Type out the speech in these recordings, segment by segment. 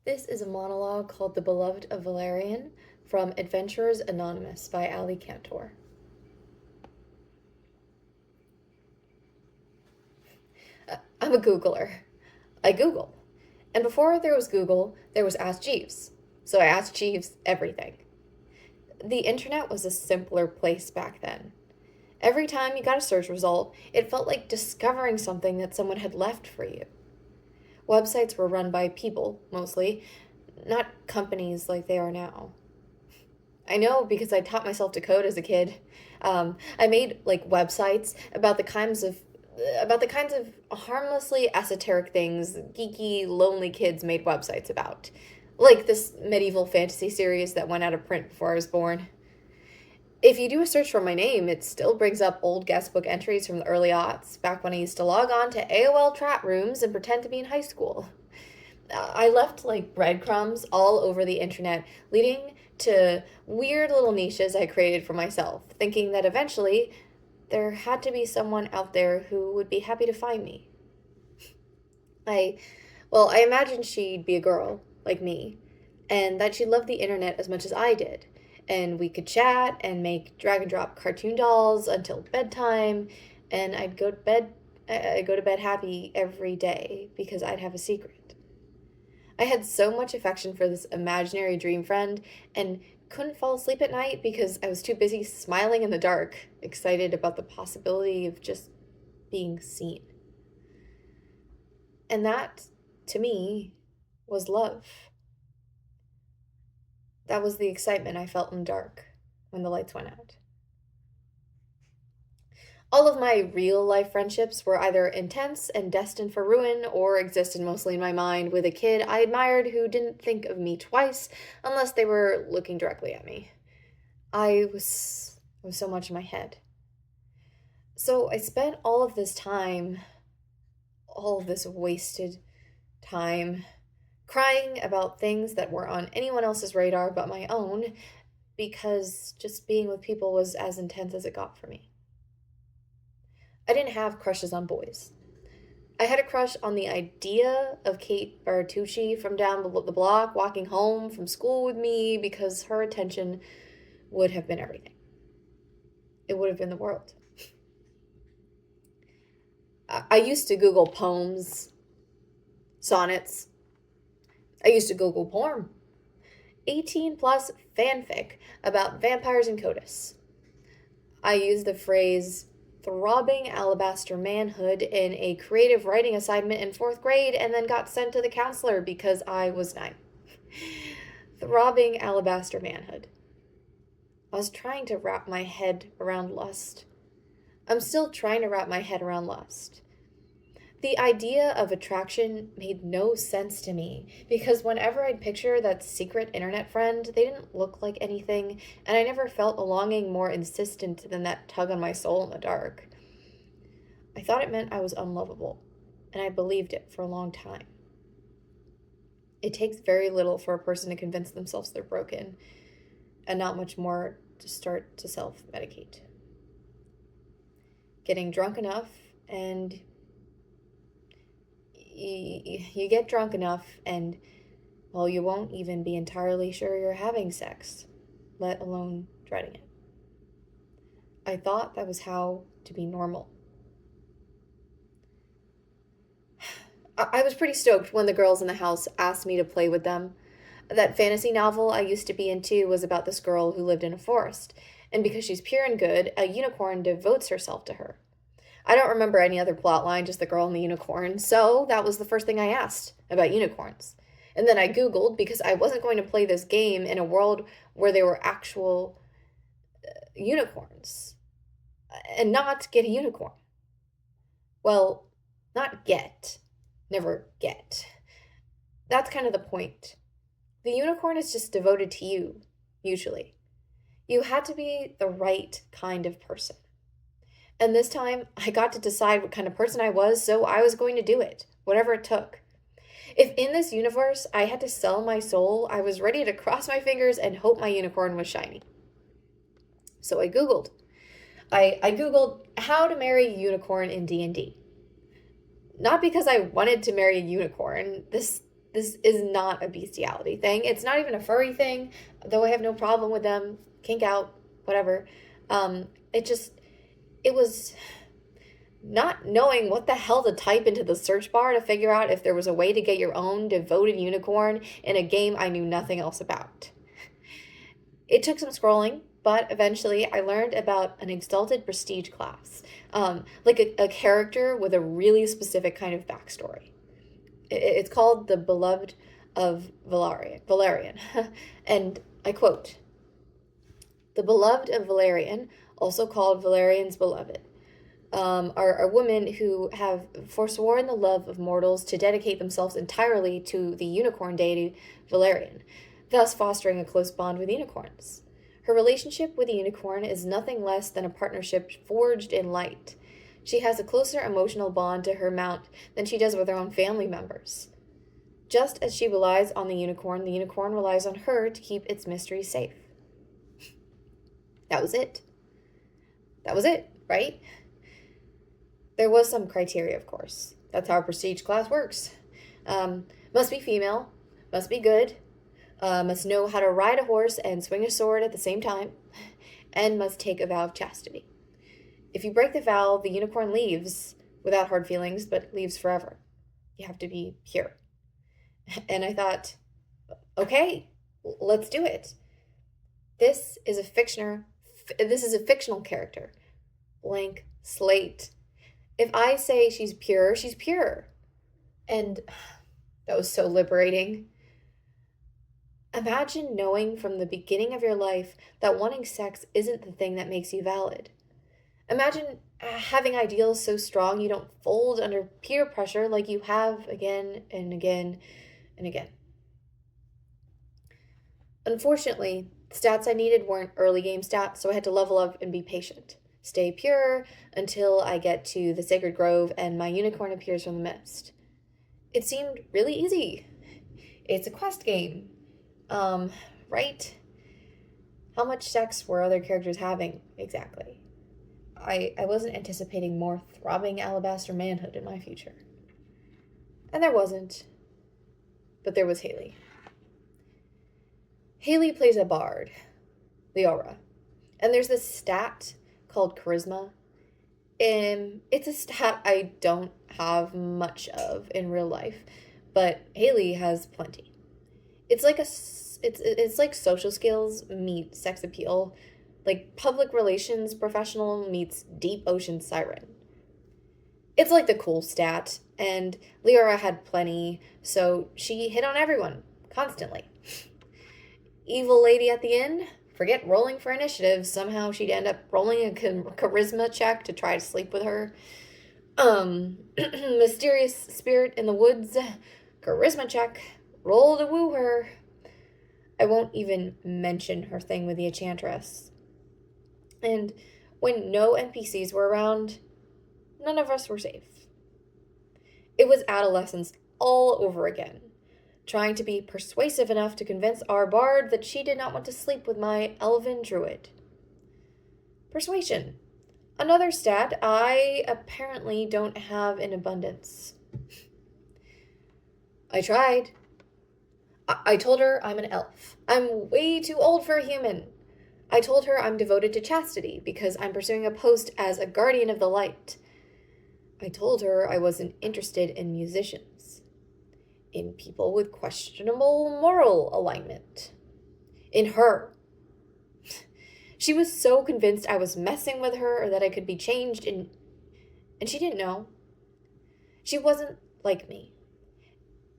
This is a monologue called The Beloved of Valarian from Adventurers Anonymous by Aly Kantor. I'm a Googler. I Google. And before there was Google, there was Ask Jeeves. So I asked Jeeves everything. The internet was a simpler place back then. Every time you got a search result, it felt like discovering something that someone had left for you. Websites were run by people, mostly, not companies like they are now. I know because I taught myself to code as a kid. I made websites about the kinds of harmlessly esoteric things geeky, lonely kids made websites about. Like this medieval fantasy series that went out of print before I was born. If you do a search for my name, it still brings up old guestbook entries from the early aughts, back when I used to log on to AOL chat rooms and pretend to be in high school. I left breadcrumbs all over the internet, leading to weird little niches I created for myself, thinking that eventually there had to be someone out there who would be happy to find me. I, I imagined she'd be a girl, like me, and that she loved the internet as much as I did. And we could chat and make drag and drop cartoon dolls until bedtime, and I'd go to bed happy every day because I'd have a secret. I had so much affection for this imaginary dream friend and couldn't fall asleep at night because I was too busy smiling in the dark, excited about the possibility of just being seen. And that, to me, was love. That was the excitement I felt in the dark when the lights went out. All of my real life friendships were either intense and destined for ruin or existed mostly in my mind with a kid I admired who didn't think of me twice unless they were looking directly at me. I was so much in my head. So I spent all of this wasted time, crying about things that were on anyone else's radar but my own, because just being with people was as intense as it got for me. I didn't have crushes on boys. I had a crush on the idea of Kate Baratucci from down the block walking home from school with me because her attention would have been everything. It would have been the world. I used to Google poems, sonnets. I used to Google porn. 18 plus fanfic about vampires and CODIS. I used the phrase throbbing alabaster manhood in a creative writing assignment in 4th grade and then got sent to the counselor because I was 9. Throbbing alabaster manhood. I was trying to wrap my head around lust. I'm still trying to wrap my head around lust. The idea of attraction made no sense to me because whenever I'd picture that secret internet friend, they didn't look like anything, and I never felt a longing more insistent than that tug on my soul in the dark. I thought it meant I was unlovable, and I believed it for a long time. It takes very little for a person to convince themselves they're broken, and not much more to start to self-medicate. Getting drunk enough and you get drunk enough and, you won't even be entirely sure you're having sex, let alone dreading it. I thought that was how to be normal. I was pretty stoked when the girls in the house asked me to play with them. That fantasy novel I used to be into was about this girl who lived in a forest, and because she's pure and good, a unicorn devotes herself to her. I don't remember any other plot line, just the girl and the unicorn, so that was the first thing I asked about unicorns. And then I Googled because I wasn't going to play this game in a world where there were actual unicorns and not get a unicorn. Well, not get, never get. That's kind of the point. The unicorn is just devoted to you, usually. You had to be the right kind of person. And this time, I got to decide what kind of person I was, so I was going to do it, whatever it took. If in this universe I had to sell my soul, I was ready to cross my fingers and hope my unicorn was shiny. So I Googled. I Googled how to marry a unicorn in D&D. Not because I wanted to marry a unicorn. This This is not a bestiality thing. It's not even a furry thing, though I have no problem with them. Kink out, whatever. It just, it was not knowing what the hell to type into the search bar to figure out if there was a way to get your own devoted unicorn in a game I knew nothing else about. It took some scrolling, but eventually I learned about an exalted prestige class, like a character with a really specific kind of backstory. It's called the Beloved of Valarian. And I quote, "The Beloved of Valarian, also called Valarian's Beloved, are women who have forsworn the love of mortals to dedicate themselves entirely to the unicorn deity Valarian, thus fostering a close bond with unicorns. Her relationship with the unicorn is nothing less than a partnership forged in light. She has a closer emotional bond to her mount than she does with her own family members. Just as she relies on the unicorn relies on her to keep its mystery safe." That was it. That was it, right? There was some criteria, of course. That's how a prestige class works. Must be female, must be good, must know how to ride a horse and swing a sword at the same time, and must take a vow of chastity. If you break the vow, the unicorn leaves without hard feelings, but leaves forever. You have to be pure. And I thought, okay, let's do it. This is a fictional character. Blank slate. If I say she's pure, she's pure. And that was so liberating. Imagine knowing from the beginning of your life that wanting sex isn't the thing that makes you valid. Imagine having ideals so strong you don't fold under peer pressure like you have again and again and again. Unfortunately, the stats I needed weren't early game stats, so I had to level up and be patient. Stay pure until I get to the sacred grove and my unicorn appears from the mist. It seemed really easy. It's a quest game. Right? How much sex were other characters having exactly? I wasn't anticipating more throbbing alabaster manhood in my future. And there wasn't. But there was Haley. Haley plays a bard, Leora. And there's this stat called charisma. It's a stat I don't have much of in real life, but Haley has plenty. It's like social skills meet sex appeal, like public relations professional meets deep ocean siren. It's like the cool stat, and Leora had plenty, so she hit on everyone, constantly. Evil lady at the inn, forget rolling for initiative, somehow she'd end up rolling a charisma check to try to sleep with her. Mysterious spirit in the woods, charisma check, roll to woo her. I won't even mention her thing with the enchantress. And when no NPCs were around, none of us were safe. It was adolescence all over again, trying to be persuasive enough to convince our bard that she did not want to sleep with my elven druid. Persuasion. Another stat I apparently don't have in abundance. I tried. I told her I'm an elf. I'm way too old for a human. I told her I'm devoted to chastity because I'm pursuing a post as a guardian of the light. I told her I wasn't interested in musicians, in people with questionable moral alignment, in her. She was so convinced I was messing with her or that I could be changed, and she didn't know. She wasn't like me.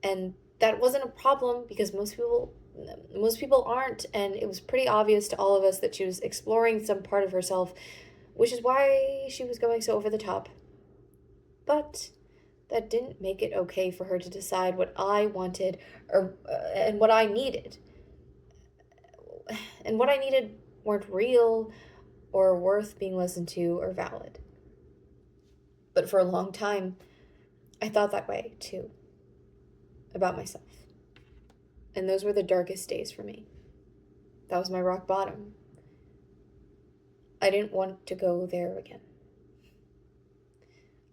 And that wasn't a problem because most people aren't, and it was pretty obvious to all of us that she was exploring some part of herself, which is why she was going so over the top. But that didn't make it okay for her to decide what I wanted and what I needed. And what I needed weren't real or worth being listened to or valid. But for a long time, I thought that way too, about myself. And those were the darkest days for me. That was my rock bottom. I didn't want to go there again.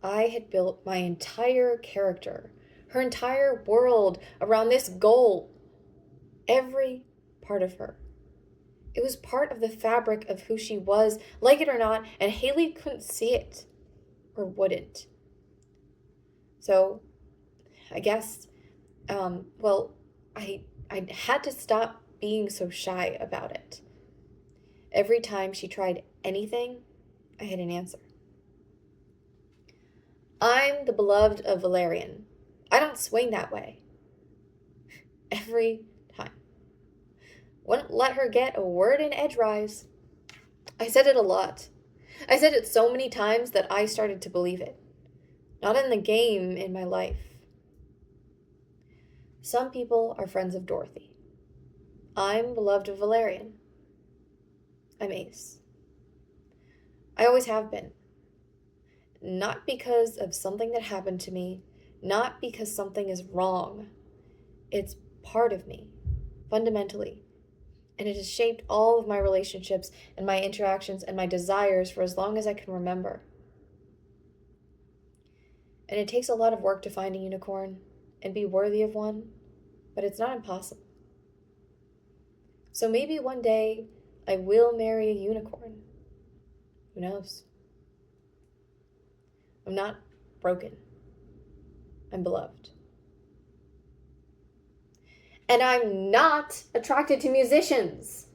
I had built my entire character her entire world around this goal. Every part of her. It was part of the fabric of who she was, like it or not, and Haley couldn't see it, or wouldn't. So, I guess, I had to stop being so shy about it. Every time she tried anything, I had an answer. I'm the beloved of Valarian. I don't swing that way. Every time. Wouldn't let her get a word in edgewise. I said it a lot. I said it so many times that I started to believe it. Not in the game, in my life. Some people are friends of Dorothy. I'm beloved of Valarian. I'm Ace. I always have been. Not because of something that happened to me, not because something is wrong. It's part of me, fundamentally. And it has shaped all of my relationships and my interactions and my desires for as long as I can remember. And it takes a lot of work to find a unicorn and be worthy of one, but it's not impossible. So maybe one day I will marry a unicorn. Who knows? I'm not broken. I'm beloved. And I'm not attracted to musicians.